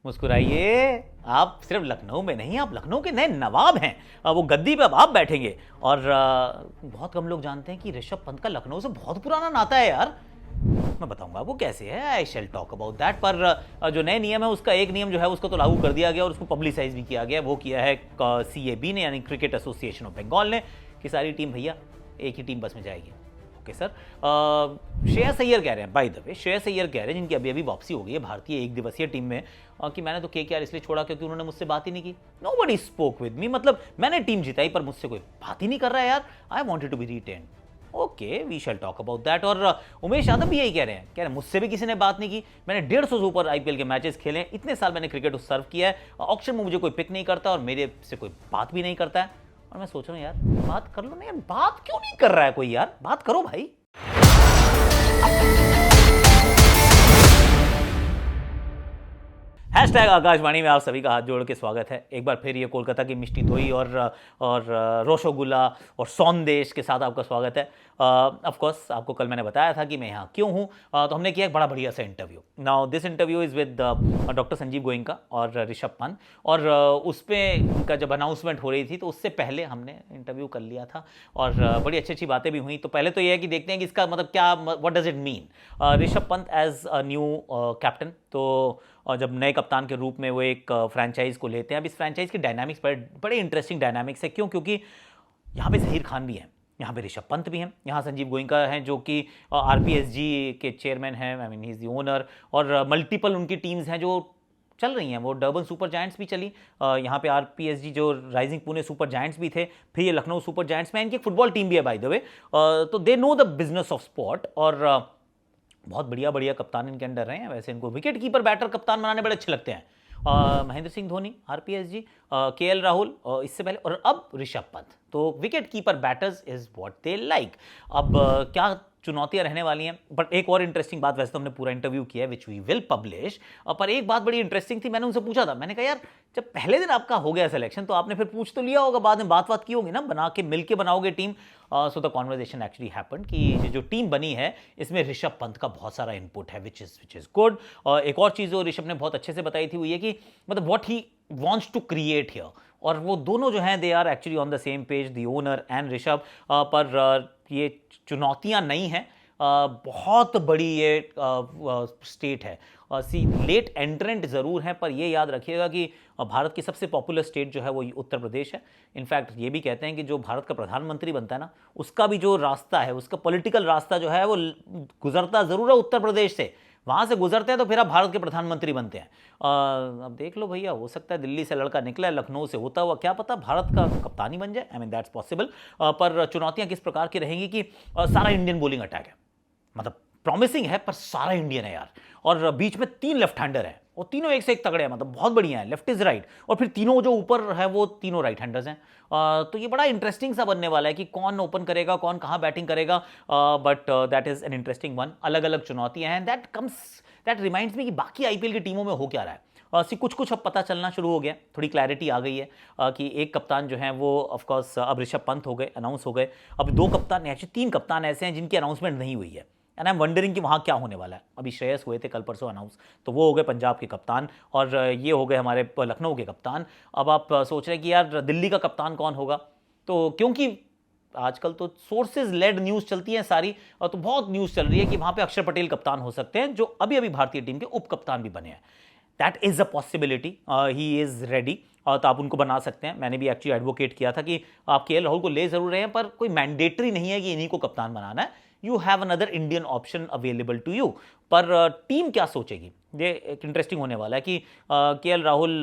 मुस्कुराइए, आप सिर्फ लखनऊ में नहीं, आप लखनऊ के नए नवाब हैं। वो गद्दी पे अब आप बैठेंगे। और बहुत कम लोग जानते हैं कि ऋषभ पंत का लखनऊ से बहुत पुराना नाता है यार। मैं बताऊंगा आपको कैसे है, I shall talk about that. पर जो नए नियम है उसका एक नियम जो है उसको तो लागू कर दिया गया और उसको पब्लिसाइज भी किया गया। वो किया है CAB ने, यानी क्रिकेट एसोसिएशन ऑफ बंगाल ने, कि सारी टीम भैया एक ही टीम बस में जाएगी। Okay sir. श्रेयस अय्यर कह रहे हैं, बाय द वे श्रेयस अय्यर कह रहे हैं, जिनकी अभी अभी वापसी हो गई है भारतीय एक दिवसीय टीम में, कि मैंने तो KKR इसलिए छोड़ा क्योंकि उन्होंने मुझसे बात ही नहीं की। नोबडी स्पोक विद मी, मतलब मैंने टीम जिताई पर मुझसे कोई बात ही नहीं कर रहा है यार। I wanted to be written. Okay, we shall talk about that. और उमेश यादव भी यही कह रहे हैं, मुझसे भी किसी ने बात नहीं की। मैंने 150 से ऊपर IPL के मैचेस खेले हैं, इतने साल मैंने क्रिकेट सर्व किया है, ऑक्शन में मुझे कोई पिक नहीं करता और मेरे से कोई बात भी नहीं करता है। और मैं सोच रहा हूँ यार, बात कर लो ना यार, बात क्यों नहीं कर रहा है कोई यार, बात करो भाई। हैशटैग आकाशवाणी में आप सभी का हाथ जोड़ के स्वागत है। एक बार फिर ये कोलकाता की मिष्टी दोई और रोशोगुल्ला और सौंदेश के साथ आपका स्वागत है। ऑफ कोर्स आपको कल मैंने बताया था कि मैं यहाँ क्यों हूँ, तो हमने किया एक बड़ा बढ़िया सा interview. Now this interview is with doctor Sanjeev Goenka और ऋषभ पंत। और उस पर उनका जब अनाउंसमेंट हो रही थी तो उससे पहले हमने इंटरव्यू कर लिया था और बड़ी अच्छी अच्छी बातें भी हुई। तो पहले तो ये है कि देखते हैं कि इसका मतलब क्या, what does it mean Rishabh Pant as a new captain. तो जब नए कप्तान के रूप में वो एक फ्रेंचाइज को लेते हैं, अब इस फ्रेंचाइज की डायनामिक्स बड़े इंटरेस्टिंग डायनामिक्स है। क्यों? क्योंकि यहाँ पे ज़हीर खान भी हैं, यहाँ पे ऋषभ पंत भी हैं, यहाँ संजीव गोयनका हैं जो कि RPSG के चेयरमैन हैं, I mean he is the owner. और मल्टीपल उनकी टीम्स हैं जो चल रही हैं। वो डर्बन सुपर जायंट्स भी चली, यहाँ पे RPSG जो राइजिंग पुणे सुपर जायंट्स भी थे, फिर ये लखनऊ सुपर जायंट्स में इनकी फुटबॉल टीम भी है बाय द वे। तो they know the business of sport और बहुत बढ़िया बढ़िया कप्तान इनके अंडर रहे हैं। वैसे इनको विकेट कीपर बैटर कप्तान बनाने बड़े अच्छे लगते हैं। महेंद्र सिंह धोनी RPSG, KL राहुल इससे पहले, और अब ऋषभ पंत। तो wicket keeper batters is what they like. अब क्या चुनौतियां रहने वाली हैं। बट एक और इंटरेस्टिंग बात, वैसे तो हमने पूरा इंटरव्यू किया है विच वी विल पब्लिश, पर एक बात बड़ी इंटरेस्टिंग थी। मैंने उनसे पूछा था, मैंने कहा यार जब पहले दिन आपका हो गया सिलेक्शन तो आपने फिर पूछ तो लिया होगा, बाद में बात की होगी ना, बना के मिल के बनाओगे team. So the conversation actually happened कि जो टीम बनी है इसमें ऋषभ पंत का बहुत सारा इनपुट है विच इज गुड। एक और चीज़ जो ऋषभ ने बहुत अच्छे से बताई थी वो ये कि मतलब what he wants to create here, और वो दोनों जो हैं they are actually on the same page, the owner and Rishabh. पर ये चुनौतियां नहीं हैं, बहुत बड़ी ये स्टेट है। सी लेट एंट्रेंट ज़रूर हैं, पर ये याद रखिएगा कि भारत की सबसे पॉपुलर स्टेट जो है वो उत्तर प्रदेश है। इनफैक्ट ये भी कहते हैं कि जो भारत का प्रधानमंत्री बनता है ना, उसका भी जो रास्ता है, उसका पॉलिटिकल रास्ता जो है वो गुजरता ज़रूर है उत्तर प्रदेश से। वहाँ से गुजरते हैं तो फिर आप भारत के प्रधानमंत्री बनते हैं। अब देख लो भैया, हो सकता है दिल्ली से लड़का निकला है, लखनऊ से होता हुआ क्या पता भारत का कप्तान ही बन जाए। I mean that's possible. पर चुनौतियाँ किस प्रकार की रहेंगी कि सारा इंडियन बॉलिंग अटैक है, मतलब प्रॉमिसिंग है पर सारा इंडियन है यार। और बीच में 3 लेफ्ट हैंडर हैं और तीनों एक से एक तगड़े हैं, मतलब बहुत बढ़िया है, लेफ्ट इज राइट। और फिर तीनों जो ऊपर है वो तीनों राइट हैंडर्स हैं। तो ये बड़ा इंटरेस्टिंग सा बनने वाला है कि कौन ओपन करेगा, कौन कहाँ बैटिंग करेगा। But that is an interesting one. अलग अलग चुनौतियां हैं। दैट रिमाइंड्स मी कि बाकी IPL की टीमों में हो क्या रहा है। कुछ अब पता चलना शुरू हो गया, थोड़ी क्लैरिटी आ गई है कि एक कप्तान जो है वो ऑफकोर्स अब ऋषभ पंत हो गए, अनाउंस हो गए। अब 2 कप्तान, एक्चुअली 3 कप्तान ऐसे हैं जिनकी अनाउंसमेंट नहीं हुई है, एंड आई एम वंडरिंग कि वहाँ क्या होने वाला है। अभी श्रेयस हुए थे कल परसों अनाउंस, तो वो हो गए पंजाब के कप्तान और ये हो गए हमारे लखनऊ के कप्तान। अब आप सोच रहे हैं कि यार दिल्ली का कप्तान कौन होगा, तो क्योंकि आजकल तो सोर्सेज लेड न्यूज़ चलती हैं सारी, और तो बहुत न्यूज़ चल रही है कि वहाँ पे अक्षर पटेल कप्तान हो सकते हैं, जो अभी अभी भारतीय टीम के उप कप्तान भी बने हैं। That is a possibility, he is ready, तो आप उनको बना सकते हैं। मैंने भी एक्चुअली एडवोकेट किया था कि आप KL राहुल को ले ज़रूर रहे हैं, पर कोई मैंडेटरी नहीं है कि इन्हीं को कप्तान बनाना है। You have another Indian option available to you. पर टीम क्या सोचेगी, ये एक इंटरेस्टिंग होने वाला है कि KL Rahul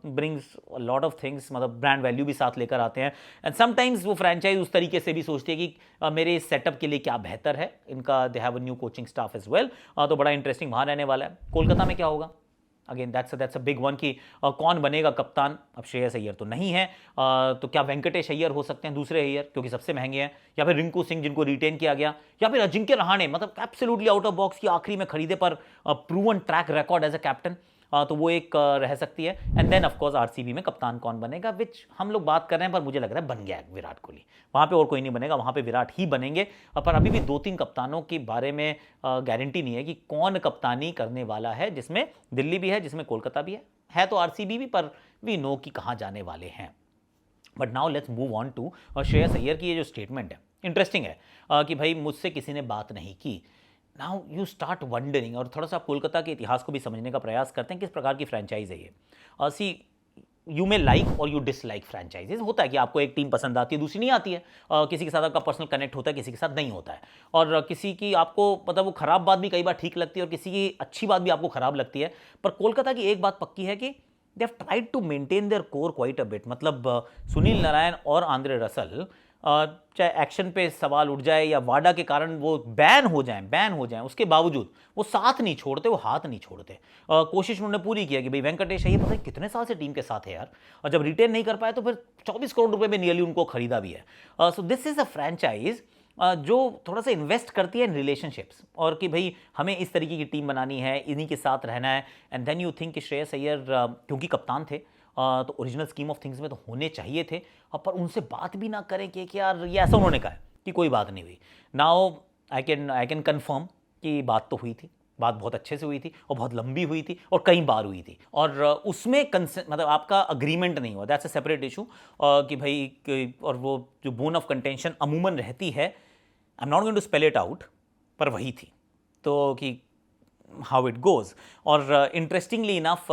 brings lot of things, मतलब ब्रांड वैल्यू भी साथ लेकर आते हैं। एंड समटाइम्स वो फ्रेंचाइज उस तरीके से भी सोचती है कि मेरे सेटअप के लिए क्या बेहतर है। इनका they have a new coaching staff as well, तो बड़ा इंटरेस्टिंग वहाँ रहने वाला है। कोलकाता में क्या होगा, again that's a big one कि कौन बनेगा कप्तान। अब श्रेयस अय्यर तो नहीं है, तो क्या वेंकटेश अय्यर हो सकते हैं दूसरे अय्यर, क्योंकि सबसे महंगे हैं, या फिर रिंकू सिंह जिनको रिटेन किया गया, या फिर अजिंक्य रहाणे, मतलब एब्सोल्युटली आउट ऑफ बॉक्स की आखिरी में खरीदे पर proven track record as a captain. तो वो एक रह सकती है। एंड देन ऑफकोर्स आरसीबी में कप्तान कौन बनेगा, विच हम लोग बात कर रहे हैं, पर मुझे लग रहा है बन गया विराट कोहली। वहाँ पे और कोई नहीं बनेगा, वहाँ पे विराट ही बनेंगे। पर अभी भी 2-3 कप्तानों के बारे में गारंटी नहीं है कि कौन कप्तानी करने वाला है, जिसमें दिल्ली भी है, जिसमें कोलकाता भी है तो आरसीबी भी, पर वी नो कि कहाँ जाने वाले हैं। But now let's move on to Shreyas Iyer की ये जो स्टेटमेंट है, इंटरेस्टिंग है कि भाई मुझसे किसी ने बात नहीं की। नाउ यू स्टार्ट वंडरिंग, और थोड़ा सा आप कोलकाता के इतिहास को भी समझने का प्रयास करते हैं, किस प्रकार की फ्रेंचाइज है ये। सी यू मे लाइक और यू डिसलाइक फ्रेंचाइजेज, होता है कि आपको एक टीम पसंद आती है, दूसरी नहीं आती है। किसी के साथ आपका पर्सनल कनेक्ट होता है, किसी के साथ नहीं होता है। और किसी की आपको मतलब वो खराब बात भी कई बार ठीक लगती है, और किसी की अच्छी बात भी आपको खराब लगती है। पर कोलकाता की एक बात पक्की है कि they have tried to maintain their core quite a bit. मतलब सुनील नारायण और आंद्रे रसल, चाहे एक्शन पे सवाल उठ जाए या वाडा के कारण वो बैन हो जाएं, उसके बावजूद वो साथ नहीं छोड़ते, वो हाथ नहीं छोड़ते। कोशिश उन्होंने पूरी किया कि भाई वेंकटेश ये पता है कितने साल से टीम के साथ है यार, और जब रिटेन नहीं कर पाए तो फिर 24 करोड़ रुपए में नियरली उनको खरीदा भी है। So this is a franchise जो थोड़ा सा इन्वेस्ट करती है इन रिलेशनशिप्स, और कि भाई हमें इस तरीके की टीम बनानी है, इन्हीं के साथ रहना है। एंड देन यू थिंक कि श्रेयस अय्यर क्योंकि कप्तान थे तो ओरिजिनल स्कीम ऑफ थिंग्स में तो होने चाहिए थे, पर उनसे बात भी ना करें कि यार ये ऐसा उन्होंने कहा है कि कोई बात नहीं हुई। नाउ आई कैन कन्फर्म कि बात तो हुई थी, बात बहुत अच्छे से हुई थी और बहुत लंबी हुई थी और कई बार हुई थी, और उसमें मतलब आपका अग्रीमेंट नहीं हुआ, दैट्स अ सेपरेट इशू। कि भाई और वो जो बोन ऑफ कंटेंशन अमूमन रहती है, I am not going to spell it out, पर वही थी। तो कि हाउ इट गोज, और इंटरेस्टिंगली इनफ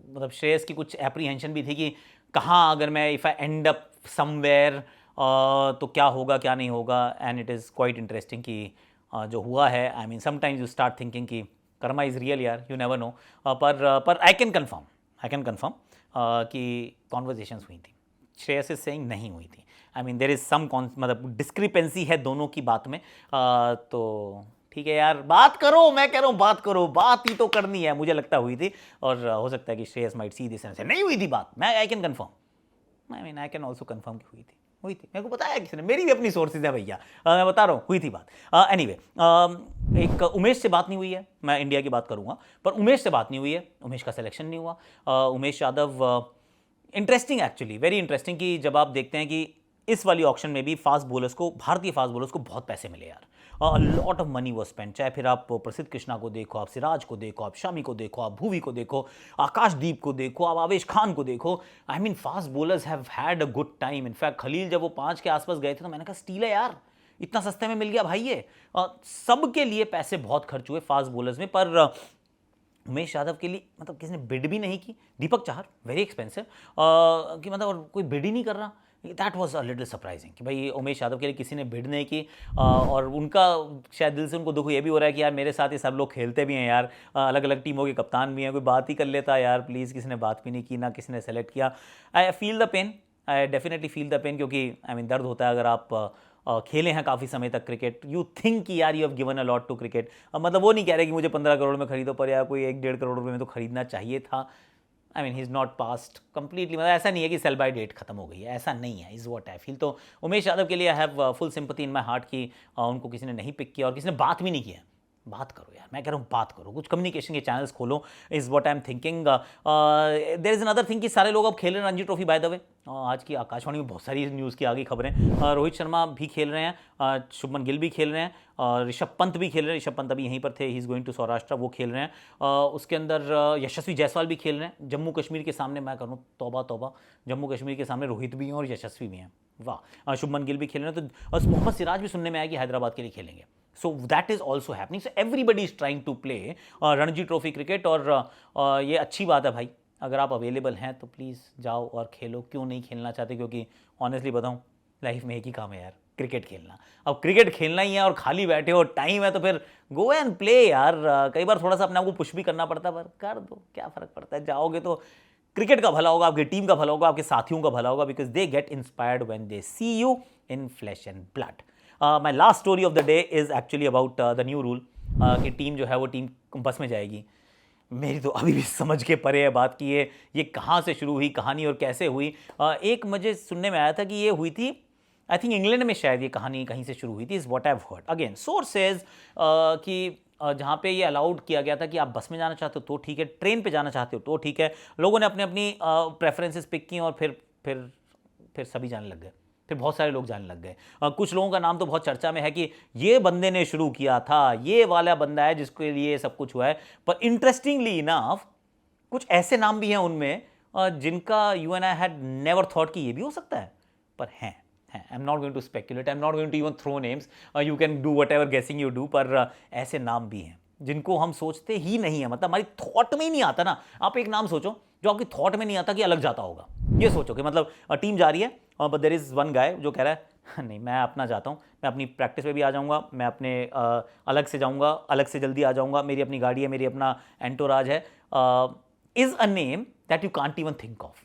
मतलब श्रेयस की कुछ एप्रीहेंशन भी थी कि कहाँ अगर मैं if I end up somewhere तो क्या होगा क्या नहीं होगा। And it is quite interesting कि जो हुआ है, I mean sometimes you start thinking कि कर्मा इज़ रियल यार, यू नेवर नो। पर आई कैन कन्फर्म कि कॉन्वर्जेशंस हुई थी, श्रेयस इज सेइंग नहीं हुई थी। I mean there is some मतलब डिस्क्रिपेंसी है दोनों की बात में। तो ठीक है यार, बात करो, मैं कह रहा हूँ बात करो, बात ही तो करनी है। मुझे लगता हुई थी, और हो सकता है कि Shreyas might see this and से नहीं हुई थी बात। मैं आई can confirm, I mean I can also confirm कि हुई थी, मेरे को बताया किसी ने, मेरी भी अपनी सोर्सेज है भैया, मैं बता रहा हूँ हुई थी बात। एनीवे एक उमेश से बात नहीं हुई है, मैं इंडिया की बात करूँगा, पर उमेश से बात नहीं हुई है, उमेश का सिलेक्शन नहीं हुआ। Umesh Yadav interesting, actually very interesting, कि जब आप देखते हैं कि इस वाली ऑक्शन में भी फास्ट बॉलर्स को, भारतीय फास्ट बॉलर्स को बहुत पैसे मिले यार, लॉट ऑफ मनी वो स्पेंड। चाहे फिर आप प्रसिद्ध कृष्णा को देखो, आप सिराज को देखो, आप शामी को देखो, आप भुवी को देखो, आकाशदीप को देखो, आप आवेश खान को देखो। I mean fast bowlers have had a good time. In fact Khaleel जब वो 5 के आसपास गए थे तो मैंने कहा स्टील है यार, इतना सस्ते में मिल गया भाई ये। सबके लिए पैसे बहुत खर्च हुए फास्ट बॉलर्स में, पर उमेश यादव के लिए मतलब किसी ने बिड भी नहीं की। दीपक चाहर वेरी एक्सपेंसिव, कि मतलब कोई बिड ही नहीं कर रहा। That was a little surprising कि भाई उमेश यादव के लिए किसी ने बिड नहीं की। और उनका शायद दिल से उनको दुख ये भी हो रहा है कि यार मेरे साथ ही सब लोग खेलते भी हैं यार, अलग अलग टीमों के कप्तान भी हैं, कोई बात ही कर लेता यार प्लीज़। किसी ने बात भी नहीं की, ना किसी ने सेलेक्ट किया। I feel the pain, I definitely feel the pain, क्योंकि आई मीन दर्द होता है अगर आप खेले हैं काफ़ी समय तक क्रिकेट। यू थिंक कि यार you have given a lot to cricket. मतलब वो नहीं कह रहे कि मुझे 15 करोड़ में खरीदो, पर यार कोई 1-1.5 करोड़ रुपये में तो खरीदना चाहिए था। I mean he is not past completely, मतलब ऐसा नहीं है कि सेल बाय डेट खत्म हो गई है, ऐसा नहीं है, इज़ व्हाट आई फील। तो उमेश यादव के लिए I have full sympathy in my heart कि उनको किसी ने नहीं पिक किया और किसी ने बात भी नहीं किया। बात करो यार, मैं कह रहा हूँ बात करो, कुछ कम्युनिकेशन के चैनल्स खोलो, is what I am thinking. There is another thing कि सारे लोग अब खेल रहे हैं Ranji trophy. By the way आज की आकाशवाणी में बहुत सारी न्यूज़ की आ गई खबरें। रोहित शर्मा भी खेल रहे हैं, शुभमन गिल भी खेल रहे हैं, ऋषभ पंत भी खेल रहे हैं। ऋषभ पंत अभी यहीं पर थे, he is going to Saurashtra, वो खेल रहे हैं। उसके अंदर यशस्वी जायसवाल भी खेल रहे हैं। जम्मू कश्मीर के सामने मैं करूँ तौबा तौबा, जम्मू कश्मीर के सामने रोहित भी हैं और यशस्वी भी हैं, वाह। शुभमन गिल भी खेल रहे हैं। तो मोहम्मद सिराज भी सुनने में आया कि हैदराबाद के लिए खेलेंगे। So that is also happening. So everybody is trying to play Ranji trophy cricket, और ये अच्छी बात है भाई, अगर आप अवेलेबल हैं तो प्लीज़ जाओ और खेलो। क्यों नहीं खेलना चाहते? क्योंकि ऑनेस्टली बताऊं, लाइफ में एक ही काम है यार, क्रिकेट खेलना। अब क्रिकेट खेलना ही है और खाली बैठे हो, टाइम है, तो फिर गो एंड प्ले यार। कई बार थोड़ा सा अपने आप को पुश भी करना पड़ता है, पर कर दो, क्या फ़र्क पड़ता है। जाओगे तो क्रिकेट का भला होगा, आपकी टीम का भला होगा, आपके साथियों का भला होगा, because they get inspired when they see you in flesh and blood. My last story of the day is actually about the new rule कि टीम जो है वो टीम बस में जाएगी। मेरी तो अभी भी समझ के परे है बात की ये कहाँ से शुरू हुई कहानी और कैसे हुई। एक मुझे सुनने में आया था कि ये हुई थी, आई थिंक इंग्लैंड में शायद ये कहानी कहीं से शुरू हुई थी, is what I have heard. Again source says कि जहाँ पे ये अलाउड किया गया था कि आप बस में जाना चाहते हो तो ठीक है, ट्रेन पे जाना चाहते हो तो ठीक है, लोगों ने अपनी अपनी प्रेफरेंसेस पिक की और फिर सभी जाने लग गए, फिर बहुत सारे लोग जाने लग गए। कुछ लोगों का नाम तो बहुत चर्चा में है कि ये बंदे ने शुरू किया था, ये वाला बंदा है जिसके लिए सब कुछ हुआ है। पर इंटरेस्टिंगली इनफ कुछ ऐसे नाम भी हैं उनमें जिनका you and I had never thought कि ये भी हो सकता है, पर हैं। I am not going to speculate, I am not going to even throw names, you can do whatever guessing you do, पर ऐसे नाम भी हैं जिनको हम सोचते ही नहीं है, मतलब हमारी थॉट में ही नहीं आता ना। आप एक नाम सोचो जो आपकी थॉट में नहीं आता कि अलग जाता होगा। ये सोचो कि मतलब टीम जा रही है but there is one guy जो कह रहा है नहीं मैं अपना जाता हूँ, मैं अपनी प्रैक्टिस पे भी आ जाऊँगा, मैं अपने अलग से जाऊँगा, अलग से जल्दी आ जाऊँगा, मेरी अपनी गाड़ी है, मेरी अपना एंटोराज है, is a name that you can't even think of,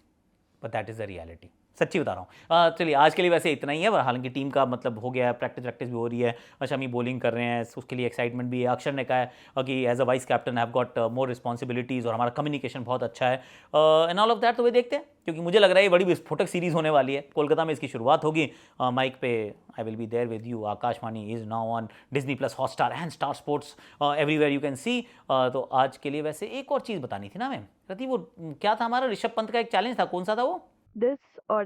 but that is the reality. सच्ची बता रहा हूँ। चलिए आज के लिए वैसे इतना ही है, हालांकि टीम का मतलब हो गया है, प्रैक्टिस भी हो रही है, शमी बॉलिंग कर रहे हैं, उसके लिए एक्साइटमेंट भी है। अक्षर ने कहा है कि as a vice captain have got more responsibilities और हमारा कम्युनिकेशन बहुत अच्छा है एंड ऑल ऑफ दैट। तो वे देखते हैं, क्योंकि मुझे लग रहा है ये बड़ी विस्फोटक सीरीज़ होने वाली है। कोलकाता में इसकी शुरुआत होगी, माइक पे I will be there with you, Aakashvani is now on Disney plus, Hotstar and Star Sports, everywhere you can see. तो आज के लिए वैसे एक और चीज़ बतानी थी ना मैम रति, वो क्या था हमारा ऋषभ पंत का एक चैलेंज था, कौन सा था वो? दिस और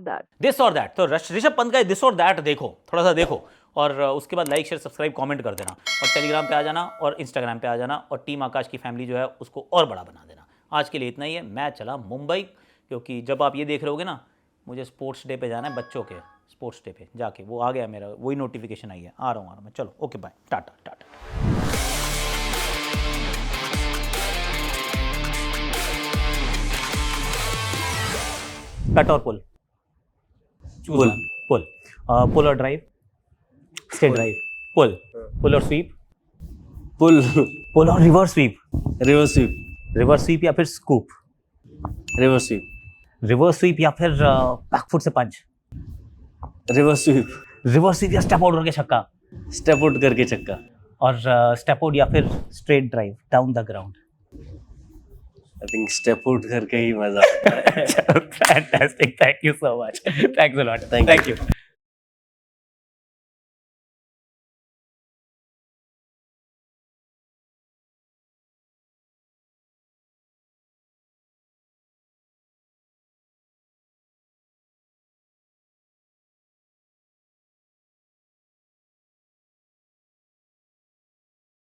दैट। तो ऋषभ पंत का दिस और दैट देखो, थोड़ा सा देखो, और उसके बाद लाइक शेयर सब्सक्राइब कमेंट कर देना, और टेलीग्राम पे आ जाना और इंस्टाग्राम पे आ जाना, और टीम आकाश की फैमिली जो है उसको और बड़ा बना देना। आज के लिए इतना ही है, मैं चला मुंबई, क्योंकि जब आप ये देख रहे होगे ना, मुझे स्पोर्ट्स डे पे जाना है, बच्चों के स्पोर्ट्स डे पे जाके, वो आ गया मेरा, वही नोटिफिकेशन आई है, आ रहा हूँ मैं। चलो okay bye, tata tata. Cut और पुल? पुल। पुल। पुल और ड्राइव? Straight drive. पुल और स्वीप? पुल। पुल और reverse sweep? Reverse sweep. Reverse sweep या फिर scoop? Reverse sweep. Reverse sweep या फिर बैकफुट से punch? Reverse sweep. Reverse sweep या स्टेप आउट करके छक्का? स्टेप आउट करके छक्का। और स्टेप आउट या फिर straight drive down the ground? I think step out करके ही मजा आता है। Fantastic, thank you so much, thanks a lot, thank you.